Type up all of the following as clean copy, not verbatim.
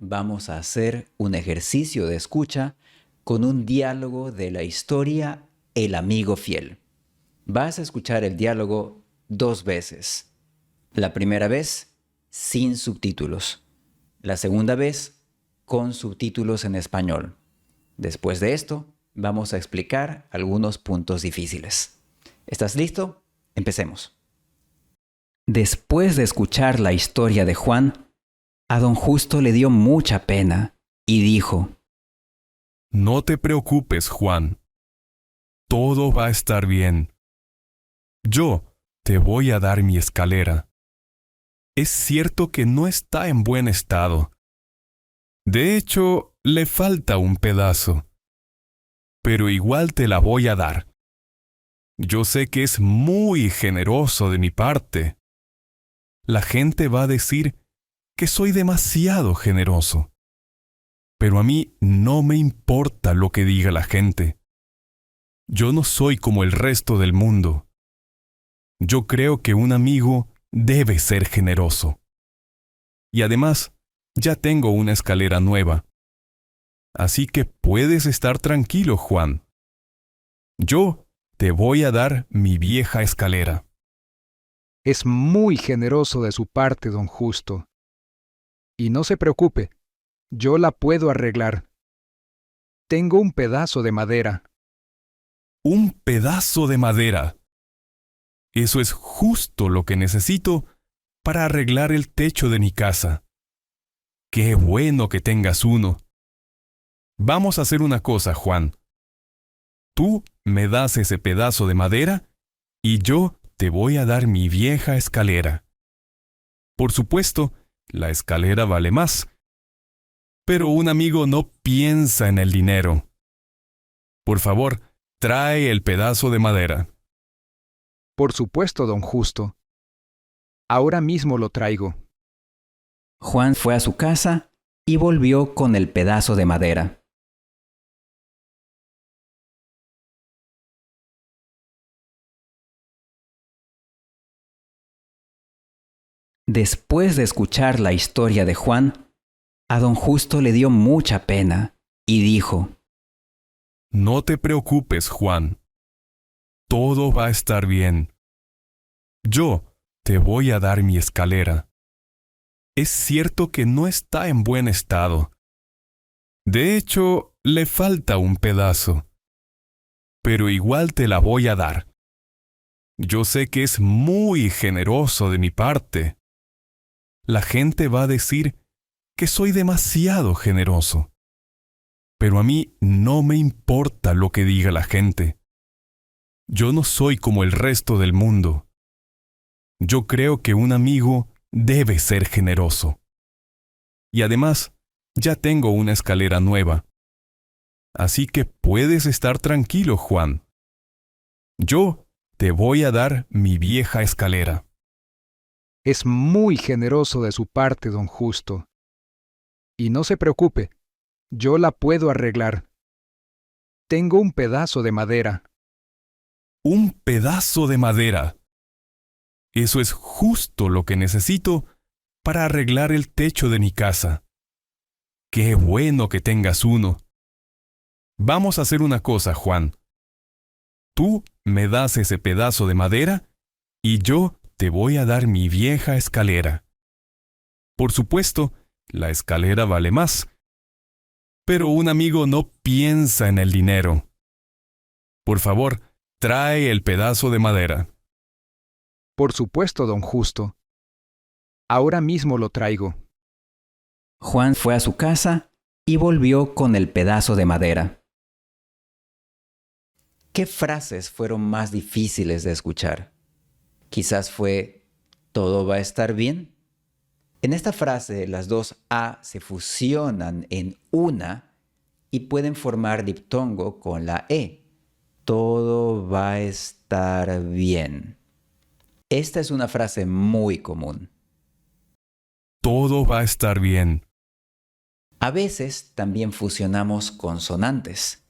vamos a hacer un ejercicio de escucha con un diálogo de la historia El amigo fiel. Vas a escuchar el diálogo 2 veces. La primera vez sin subtítulos. La segunda vez con subtítulos en español. Después de esto, vamos a explicar algunos puntos difíciles. ¿Estás listo? Empecemos. Después de escuchar la historia de Juan, a don Justo le dio mucha pena y dijo: No te preocupes, Juan. Todo va a estar bien. Yo te voy a dar mi escalera. Es cierto que no está en buen estado. De hecho, le falta un pedazo. Pero igual te la voy a dar. Yo sé que es muy generoso de mi parte. La gente va a decir que soy demasiado generoso. Pero a mí no me importa lo que diga la gente. Yo no soy como el resto del mundo. Yo creo que un amigo debe ser generoso. Y además, ya tengo una escalera nueva. Así que puedes estar tranquilo, Juan. Yo te voy a dar mi vieja escalera. Es muy generoso de su parte, don Justo. Y no se preocupe, yo la puedo arreglar. Tengo un pedazo de madera. Un pedazo de madera. Eso es justo lo que necesito para arreglar el techo de mi casa. Qué bueno que tengas uno. Vamos a hacer una cosa, Juan. Tú me das ese pedazo de madera y yo te voy a dar mi vieja escalera. Por supuesto, la escalera vale más. Pero un amigo no piensa en el dinero. Por favor, trae el pedazo de madera. Por supuesto, don Justo. Ahora mismo lo traigo. Juan fue a su casa y volvió con el pedazo de madera. Después de escuchar la historia de Juan, a don Justo le dio mucha pena y dijo: No te preocupes, Juan. Todo va a estar bien. Yo te voy a dar mi escalera. Es cierto que no está en buen estado. De hecho, le falta un pedazo. Pero igual te la voy a dar. Yo sé que es muy generoso de mi parte. La gente va a decir que soy demasiado generoso. Pero a mí no me importa lo que diga la gente. Yo no soy como el resto del mundo. Yo creo que un amigo debe ser generoso. Y además, ya tengo una escalera nueva. Así que puedes estar tranquilo, Juan. Yo te voy a dar mi vieja escalera. Es muy generoso de su parte, don Justo. Y no se preocupe, yo la puedo arreglar. Tengo un pedazo de madera. Un pedazo de madera. Eso es justo lo que necesito para arreglar el techo de mi casa. Qué bueno que tengas uno. Vamos a hacer una cosa, Juan. Tú me das ese pedazo de madera y yo te voy a dar mi vieja escalera. Por supuesto, la escalera vale más. Pero un amigo no piensa en el dinero. Por favor, trae el pedazo de madera. Por supuesto, don Justo. Ahora mismo lo traigo. Juan fue a su casa y volvió con el pedazo de madera. ¿Qué frases fueron más difíciles de escuchar? Quizás fue «todo va a estar bien». En esta frase las dos A se fusionan en una y pueden formar diptongo con la E. Todo va a estar bien. Esta es una frase muy común. Todo va a estar bien. A veces también fusionamos consonantes.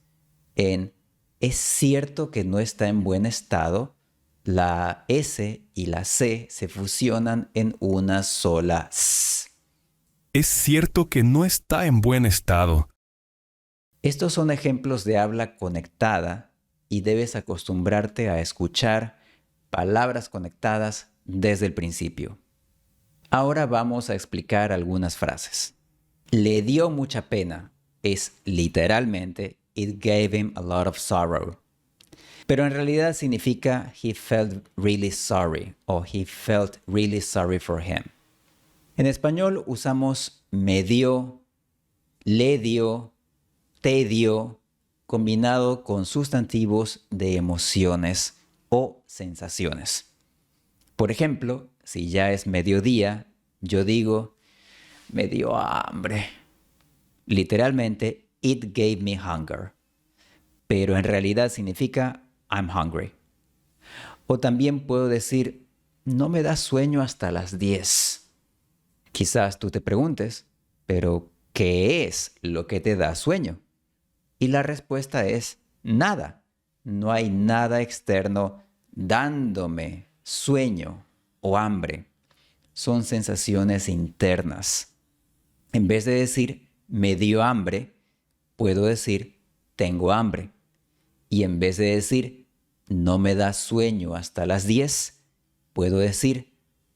En «es cierto que no está en buen estado», la S y la C se fusionan en una sola S. es cierto que no está en buen estado. Estos son ejemplos de habla conectada y debes acostumbrarte a escuchar palabras conectadas desde el principio. Ahora vamos a explicar algunas frases. Le dio mucha pena es literalmente It gave him a lot of sorrow. Pero en realidad significa He felt really sorry o He felt really sorry for him. En español usamos me dio, le dio, te dio, combinado con sustantivos de emociones o sensaciones. Por ejemplo, si ya es mediodía, yo digo, me dio hambre. Literalmente, it gave me hunger. Pero en realidad significa I'm hungry. O también puedo decir, no me da sueño hasta las 10. Quizás tú te preguntes, pero ¿qué es lo que te da sueño? Y la respuesta es nada. No hay nada externo dándome sueño o hambre. Son sensaciones internas. En vez de decir me dio hambre, puedo decir tengo hambre. Y en vez de decir no me da sueño hasta las 10, puedo decir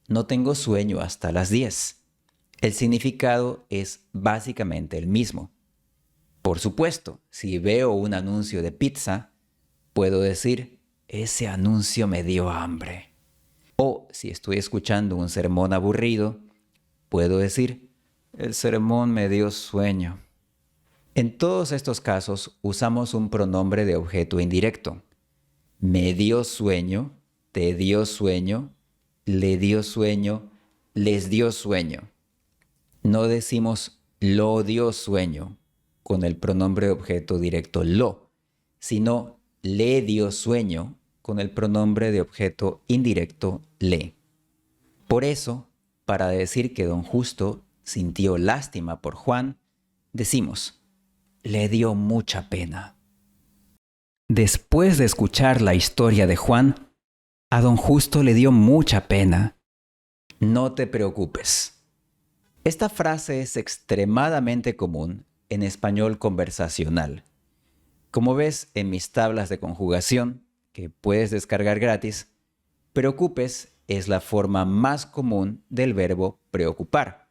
no tengo sueño hasta las 10. El significado es básicamente el mismo. Por supuesto, si veo un anuncio de pizza, puedo decir ese anuncio me dio hambre. O si estoy escuchando un sermón aburrido, puedo decir el sermón me dio sueño. En todos estos casos usamos un pronombre de objeto indirecto. Me dio sueño, te dio sueño, le dio sueño, les dio sueño. No decimos lo dio sueño con el pronombre de objeto directo lo, sino le dio sueño con el pronombre de objeto indirecto le. Por eso, para decir que don Justo sintió lástima por Juan, decimos, le dio mucha pena. Después de escuchar la historia de Juan, a don Justo le dio mucha pena. No te preocupes. Esta frase es extremadamente común en español conversacional. Como ves en mis tablas de conjugación, que puedes descargar gratis, preocupes es la forma más común del verbo preocupar.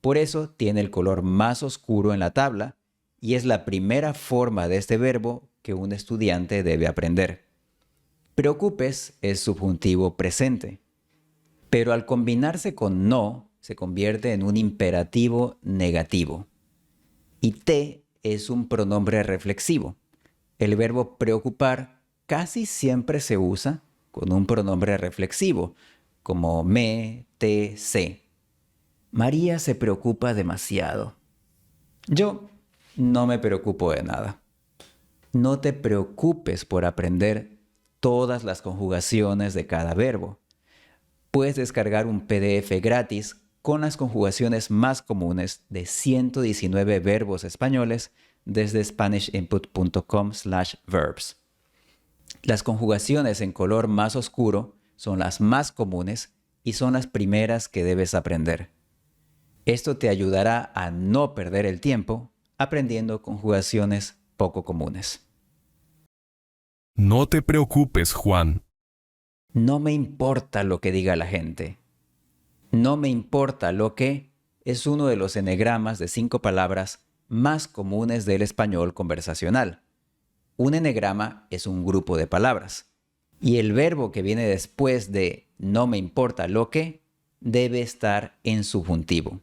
Por eso tiene el color más oscuro en la tabla y es la primera forma de este verbo que un estudiante debe aprender. Preocupes es subjuntivo presente, pero al combinarse con no, se convierte en un imperativo negativo. Y te es un pronombre reflexivo. El verbo preocupar casi siempre se usa con un pronombre reflexivo, como me, te, se. María se preocupa demasiado. Yo no me preocupo de nada. No te preocupes por aprender todas las conjugaciones de cada verbo. Puedes descargar un PDF gratis con las conjugaciones más comunes de 119 verbos españoles desde SpanishInput.com/verbs. Las conjugaciones en color más oscuro son las más comunes y son las primeras que debes aprender. Esto te ayudará a no perder el tiempo aprendiendo conjugaciones poco comunes. No te preocupes, Juan. No me importa lo que diga la gente. No me importa lo que es uno de los enegramas de 5 palabras más comunes del español conversacional. Un enegrama es un grupo de palabras y el verbo que viene después de no me importa lo que debe estar en subjuntivo.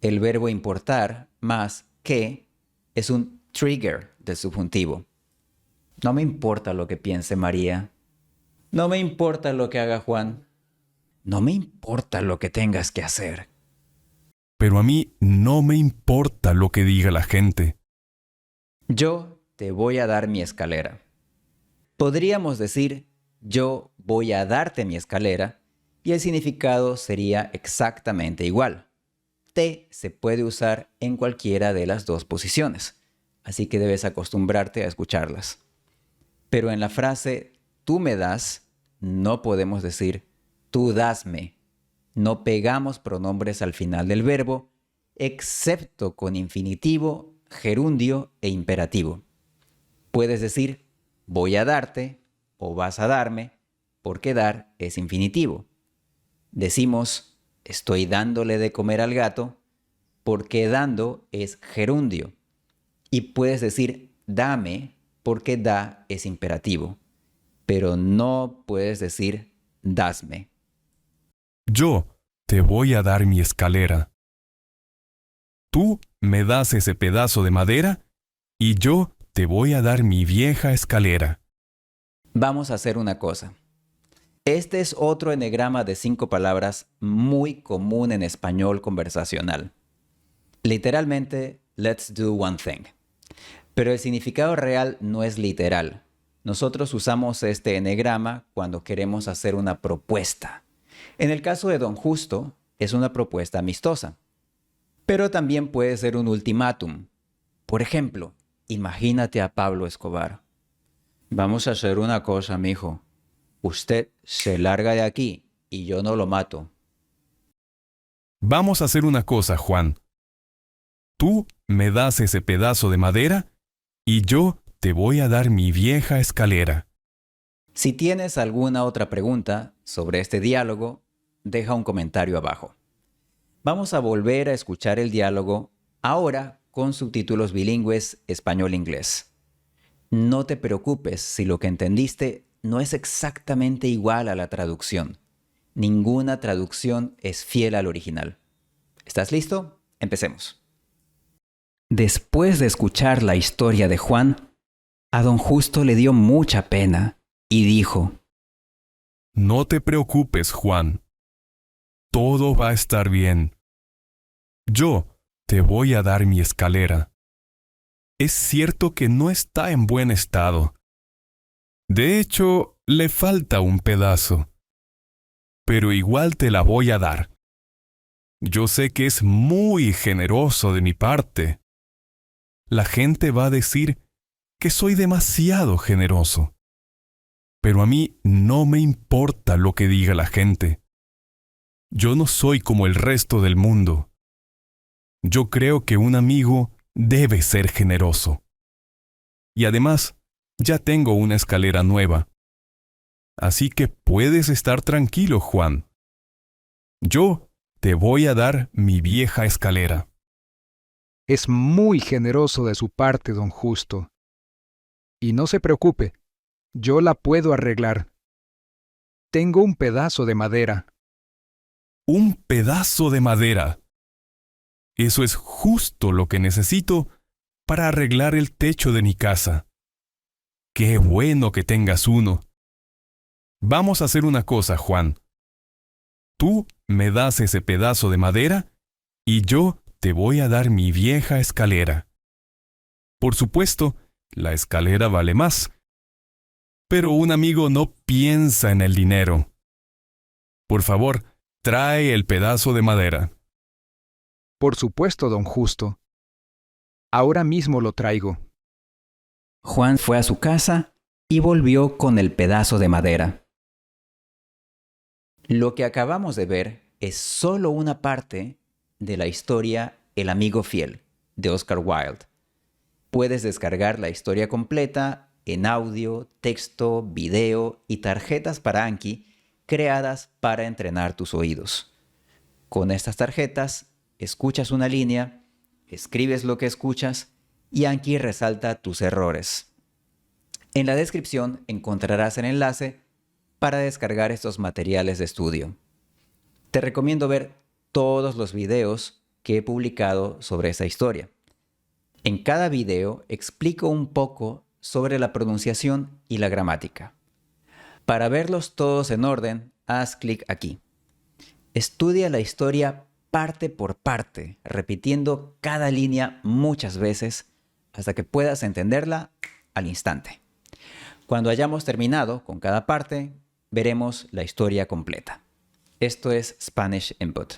El verbo importar más que es un trigger del subjuntivo. No me importa lo que piense María. No me importa lo que haga Juan. No me importa lo que tengas que hacer. Pero a mí no me importa lo que diga la gente. Yo te voy a dar mi escalera. Podríamos decir, yo voy a darte mi escalera, y el significado sería exactamente igual. Te se puede usar en cualquiera de las dos posiciones, así que debes acostumbrarte a escucharlas. Pero en la frase tú me das, no podemos decir tú dasme. No pegamos pronombres al final del verbo excepto con infinitivo, gerundio e imperativo. Puedes decir voy a darte o vas a darme, porque dar es infinitivo. Decimos estoy dándole de comer al gato, porque dando es gerundio. Y puedes decir dame, porque da es imperativo. Pero no puedes decir dasme. Yo te voy a dar mi escalera. Tú me das ese pedazo de madera y yo te voy a dar mi vieja escalera. Vamos a hacer una cosa. Este es otro enegrama de 5 palabras muy común en español conversacional. Literalmente, let's do one thing. Pero el significado real no es literal. Nosotros usamos este enegrama cuando queremos hacer una propuesta. En el caso de Don Justo, es una propuesta amistosa. Pero también puede ser un ultimátum. Por ejemplo, imagínate a Pablo Escobar. Vamos a hacer una cosa, mijo. Usted se larga de aquí y yo no lo mato. Vamos a hacer una cosa, Juan. Tú me das ese pedazo de madera y yo te voy a dar mi vieja escalera. Si tienes alguna otra pregunta sobre este diálogo, deja un comentario abajo. Vamos a volver a escuchar el diálogo ahora con subtítulos bilingües español-inglés. No te preocupes si lo que entendiste no es exactamente igual a la traducción. Ninguna traducción es fiel al original. ¿Estás listo? Empecemos. Después de escuchar la historia de Juan, a don Justo le dio mucha pena y dijo: No te preocupes, Juan. Todo va a estar bien. Yo te voy a dar mi escalera. Es cierto que no está en buen estado. De hecho, le falta un pedazo. Pero igual te la voy a dar. Yo sé que es muy generoso de mi parte. La gente va a decir que soy demasiado generoso. Pero a mí no me importa lo que diga la gente. Yo no soy como el resto del mundo. Yo creo que un amigo debe ser generoso. Y además, ya tengo una escalera nueva. Así que puedes estar tranquilo, Juan. Yo te voy a dar mi vieja escalera. Es muy generoso de su parte, don Justo. Y no se preocupe, yo la puedo arreglar. Tengo un pedazo de madera. Un pedazo de madera. Eso es justo lo que necesito para arreglar el techo de mi casa. Qué bueno que tengas uno. Vamos a hacer una cosa, Juan. Tú me das ese pedazo de madera y yo te voy a dar mi vieja escalera. Por supuesto, la escalera vale más. Pero un amigo no piensa en el dinero. Por favor, trae el pedazo de madera. Por supuesto, don Justo. Ahora mismo lo traigo. Juan fue a su casa y volvió con el pedazo de madera. Lo que acabamos de ver es solo una parte de la historia El amigo fiel, de Oscar Wilde. Puedes descargar la historia completa en audio, texto, video y tarjetas para Anki creadas para entrenar tus oídos. Con estas tarjetas, escuchas una línea, escribes lo que escuchas y Anki resalta tus errores. En la descripción encontrarás el enlace para descargar estos materiales de estudio. Te recomiendo ver todos los videos que he publicado sobre esta historia. En cada video explico un poco sobre la pronunciación y la gramática. Para verlos todos en orden, haz clic aquí. Estudia la historia parte por parte, repitiendo cada línea muchas veces hasta que puedas entenderla al instante. Cuando hayamos terminado con cada parte, veremos la historia completa. Esto es Spanish Input.